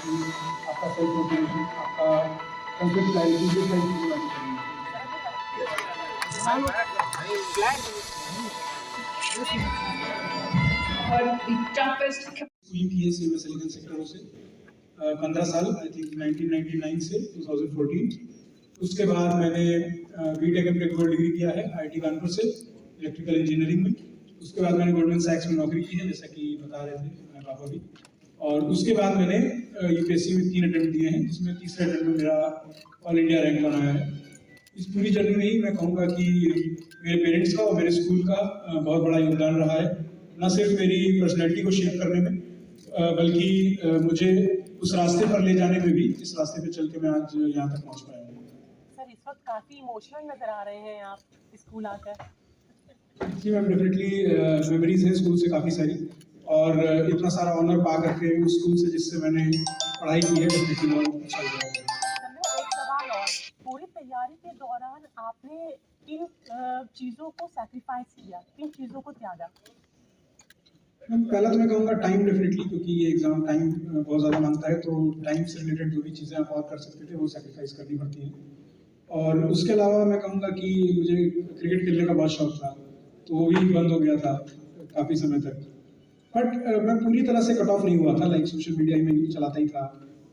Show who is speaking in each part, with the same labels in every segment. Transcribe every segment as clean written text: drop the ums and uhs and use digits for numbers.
Speaker 1: कि आपका self motivation, आपका कंसेप्ट क्लैरिटी, ये सारी चीज़ें मैटर करेंगी।
Speaker 2: और toughest
Speaker 1: स्कूलिंग की है सीएमएस एलिगेंस सेक्टरों से 15 साल, आई थिंक 1999 से 2014। उसके बाद मैंने बीटेक एंड टेक्निकल डिग्री किया है आईआईटी कानपुर से इलेक्ट्रिकल इंजीनियरिंग में। उसके बाद मैंने गोल्डमैन सैक्स में नौकरी की है, जैसा कि बता रहे थे मेरे पापा भी। और उसके बाद मैंने यूपीएससी में 3 अटेम्प्ट दिए हैं, जिसमें तीसरे अटेम्प्ट में मेरा ऑल इंडिया रैंक बनाया है। इस पूरी जर्नी में ही मैं कहूँगा कि मेरे पेरेंट्स का और मेरे स्कूल का बहुत बड़ा योगदान रहा है, न सिर्फ मेरी पर्सनैलिटी को शेप करने में, बल्कि मुझे उस रास्ते पर ले जाने में भी, इस रास्ते पे चल के मैं आज यहाँ तक पहुँच पाया हूँ।
Speaker 3: सर, इस वक्त काफ़ी इमोशनल नज़र आ रहे हैं आप स्कूल आकर।
Speaker 1: जी मैम, डेफिनेटली मेमोरीज हैं स्कूल से काफ़ी सारी, और इतना सारा ऑनर पा करके उस स्कूल से जिससे मैंने पढ़ाई की है, डेफिनेटली बहुत अच्छा लगा है।
Speaker 3: एक सवाल और, पूरी तैयारी के दौरान आपने किन चीज़ों को सैक्रिफाइस किया, किन चीज़ों को त्यागा?
Speaker 1: मैम पहला तो मैं कहूँगा टाइम, डेफिनेटली, क्योंकि ये एग्ज़ाम टाइम बहुत ज़्यादा मांगता है, तो टाइम से रिलेटेड जो भी चीज़ें आप और कर सकते थे वो सैक्रिफाइस करनी पड़ती हैं। और उसके अलावा मैं कहूँगा कि मुझे क्रिकेट खेलने का बहुत शौक था, तो वो भी बंद हो गया था काफ़ी समय तक। बट मैं पूरी तरह से कट ऑफ नहीं हुआ था, लाइक सोशल मीडिया में भी चलाता ही था,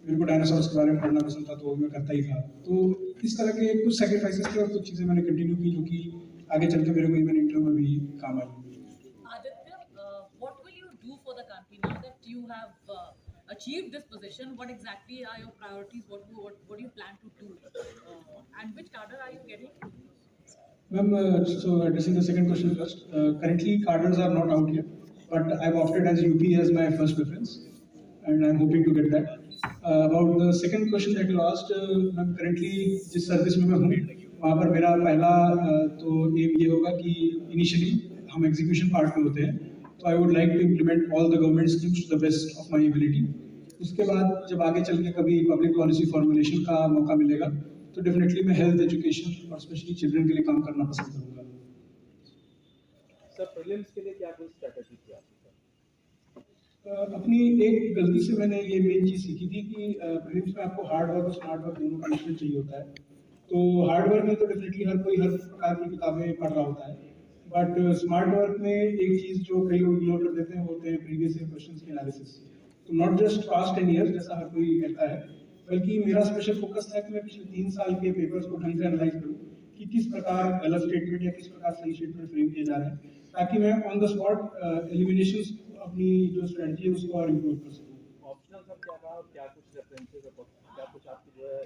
Speaker 1: मेरे को डायनासोर्स के बारे में पढ़ना पसंद था तो वो मैं करता ही था। तो इस तरह के कुछ सेक्रीफाइसेस थे और कुछ चीज़ें मैंने कंटिन्यू की, जो कि आगे चल के मेरे को इवन इंटरव्यू में भी काम आई।
Speaker 4: Aditya, what will you do for the country now that you have achieved this position? What exactly are your priorities? What do you plan to do? And which cadre are you getting?
Speaker 1: Ma'am, so addressing the second question first, currently cadres are not out yet, but I've opted as UP as my first preference, and I'm hoping to get that. About the second question that you asked, ma'am, currently जिस service में मैं हूँ, वहाँ पर मेरा पहला तो M ये होगा कि इनिशियली हम एग्जीक्यूशन पार्ट में होते हैं, तो I would like to implement all the government schemes to the best of my ability. उसके बाद जब आगे चल के कभी पब्लिक पॉलिसी फॉर्मुलेशन का मौका मिलेगा, तो डेफिनेटली मैं हेल्थ, एजुकेशन और स्पेशली चिल्ड्रन के लिए काम करना पसंद करूँगा।
Speaker 5: सर प्रीलिम्स के लिए क्या कोई स्ट्रैटेजी थी आपकी?
Speaker 1: अपनी एक गलती से मैंने ये मेन चीज़ सीखी थी कि प्रीलिम्स में आपको हार्ड वर्क और स्मार्ट वर्क दोनों का मिश्रण चाहिए होता है। तो हार्ड वर्क में तो डेफिनेटली हर कोई हर प्रकार की किताबें पढ़ रहा होता है, बट स्मार्ट वर्क में एक चीज़ जो कई लोग इग्नोर कर देते हैं, वो होते हैं प्रीवियस ईयर क्वेश्चंस की एनालिसिस। तो नॉट जस्ट पास्ट 10 ईयर्स जैसा हर कोई कहता है, बल्कि मेरा स्पेशल फोकस था कि मैं पिछले 3 साल के पेपर्स को ढंग से एनालाइज करूँ कि किस प्रकार गलत स्टेटमेंट या किस प्रकार सही स्टेटमेंट फ्रेम किए जा रहे हैं, ताकि मैं ऑन द स्पॉट एलिमिनेशन अपनी जो स्ट्रेटजी है उसको और इम्प्रूव कर सकूँ।
Speaker 5: ऑप्शनल सब क्या कहा, क्या कुछ रेफरेंसेस, क्या कुछ आपकी जो है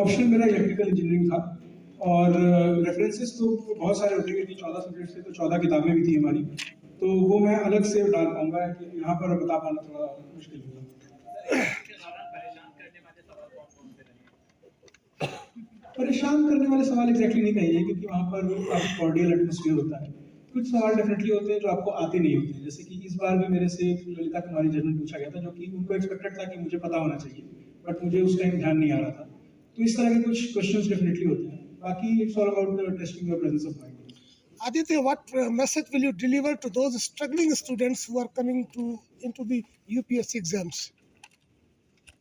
Speaker 1: ऑप्शन मेरा इलेक्ट्रिकल इंजीनियरिंग था, और रेफरेंसेस तो बहुत सारे होते हैं कि 14 सब्जेक्ट से तो 14 किताबें भी थी हमारी, तो वो मैं अलग से डाल पाऊंगा कि यहाँ पर बता पाना थोड़ा मुश्किल होगा। परेशान करने वाले सवाल एग्जैक्टली नहीं कहेंगे, क्योंकि वहाँ पर काफ़ी कॉर्डियल एटमोसफियर होता है। कुछ सवाल डेफिनेटली होते हैं जो आपको आते नहीं होते, जैसे कि इस बार भी मेरे से ललिता कुमारी जर्नल पूछा गया था, जो कि उनको एक्सपेक्टेड था कि मुझे पता होना चाहिए, बट मुझे उस टाइम ध्यान नहीं आ रहा था। तो इस तरह के कुछ क्वेश्चंस डेफिनेटली होते हैं, बाकी it's all about testing your presence of mind.
Speaker 6: Aditya, what message will you deliver to those struggling students who are coming into the UPSC exams?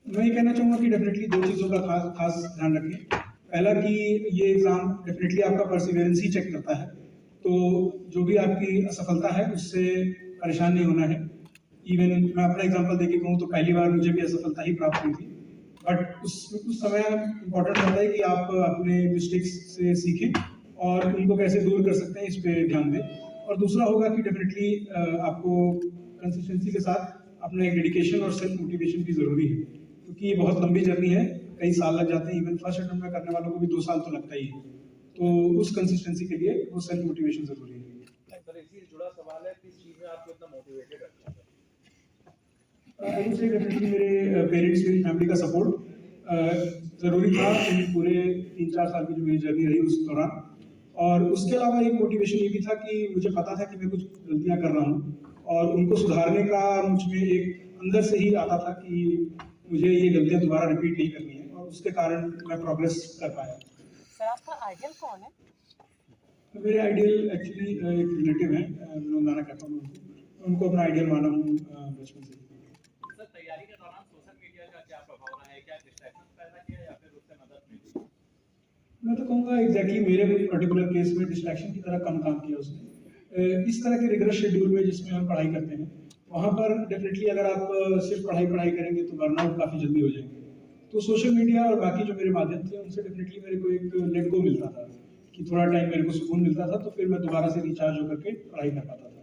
Speaker 1: मैं ये कहना चाहूँगा कि डेफिनेटली 2 चीज़ों का खास ध्यान रखें। पहला कि ये एग्ज़ाम डेफिनेटली आपका परसिवियरेंस ही चेक करता है, तो जो भी आपकी असफलता है उससे परेशान नहीं होना है। इवन मैं अपना एग्जांपल देके कहूँ तो पहली बार मुझे भी असफलता ही प्राप्त हुई थी, बट उस समय इम्पोर्टेंट होता है कि आप अपने मिस्टेक्स से सीखें और उनको कैसे दूर कर सकते हैं, इस पे ध्यान दें। और दूसरा होगा कि डेफिनेटली आपको कंसिस्टेंसी के साथ अपना एक डेडिकेशन और सेल्फ मोटिवेशन भी ज़रूरी है, क्योंकि ये बहुत लंबी जर्नी है, कई साल लग जाते हैं। इवन फर्स्ट अटेम्प्ट में करने वालों को भी 2 साल तो लगता ही है, तो उस कंसिस्टेंसी के लिए वो सेल्फ मोटिवेशन ज़रूरी है।
Speaker 5: सर इसी से जुड़ा सवाल है, किस चीज़ में आपको इतना मोटिवेटेड रखता है?
Speaker 1: आई वुड से डेफिनेटली मेरे पेरेंट्स, मेरी फैमिली का सपोर्ट ज़रूरी था इन पूरे 3-4 साल की जो मेरी जर्नी रही उस दौरान। और उसके अलावा एक मोटिवेशन ये भी था कि मुझे पता था कि मैं कुछ गलतियाँ कर रहा हूँ और उनको सुधारने का मुझ में एक अंदर से ही आता था कि मुझे ये गलतियाँ दोबारा रिपीट नहीं करनी है, और उसके कारण मैं प्रोग्रेस कर पाया।
Speaker 3: सर, आपका आइडियल कौन है?
Speaker 1: मेरे आइडियल एक्चुअली एक रिलेटिव हैं, नाना कहता हूँ उनको अपना आइडियल माना हूँ बचपन से।
Speaker 5: सर तैयारी के दौरान सोशल मीडिया का क्या प्रभाव रहा है, क्या डिस्ट्रैक्शन पैदा किया या फिर उससे मदद मिली?
Speaker 1: मैं तो कहूँगा एग्जैक्टली मेरे पर्टिकुलर केस में डिस्ट्रैक्शन की तरह कम काम किया उसने। इस तरह के रिगरस शेड्यूल में जिसमें हम पढ़ाई करते हैं वहाँ पर डेफिनेटली अगर आप सिर्फ पढ़ाई करेंगे तो बर्नआउट काफ़ी जल्दी हो जाएंगे। तो सोशल मीडिया और बाकी जो मेरे माध्यम थे उनसे डेफिनेटली मेरे को एक लेट गो मिलता था कि थोड़ा टाइम मेरे को सुकून मिलता था, तो फिर मैं दोबारा से रिचार्ज होकर के पढ़ाई कर पाता था।